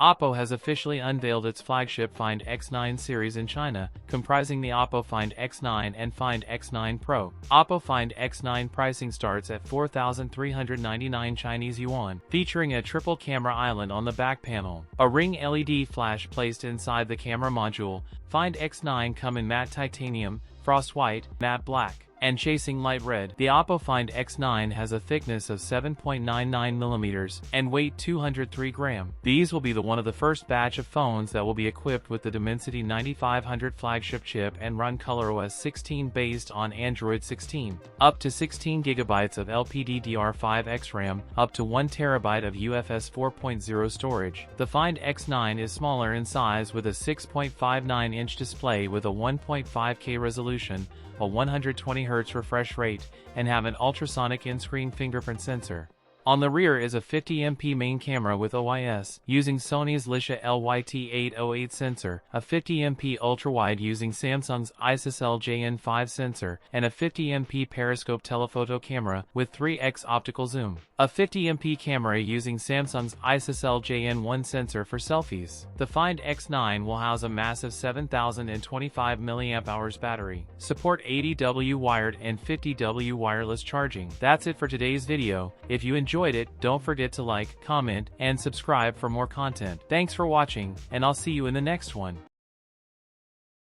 OPPO has officially unveiled its flagship Find X9 series in China, comprising the OPPO Find X9 and Find X9 Pro. OPPO Find X9 pricing starts at 4,399 Chinese yuan, featuring a triple camera island on the back panel, a ring LED flash placed inside the camera module. Find X9 come in matte titanium, frost white, matte black, and chasing light red. The OPPO Find X9 has a thickness of 7.99mm and weight 203 grams. These will be one of the first batch of phones that will be equipped with the Dimensity 9500 flagship chip and run ColorOS 16 based on Android 16. Up to 16GB of LPDDR5X RAM, up to 1TB of UFS 4.0 storage. The Find X9 is smaller in size with a 6.59-inch display with a 1.5K resolution, a 120Hz refresh rate, and have an ultrasonic in-screen fingerprint sensor. On the rear is a 50MP main camera with OIS, using Sony's Lisha LYT808 sensor, a 50MP ultrawide using Samsung's ISOCELL-JN5 sensor, and a 50MP periscope telephoto camera with 3x optical zoom. A 50MP camera using Samsung's ISOCELL-JN1 sensor for selfies. The Find X9 will house a massive 7025 mAh battery, support 80W wired and 50W wireless charging. That's it for today's video. If you enjoyed it, don't forget to like, comment, and subscribe for more content. Thanks for watching, and I'll see you in the next one.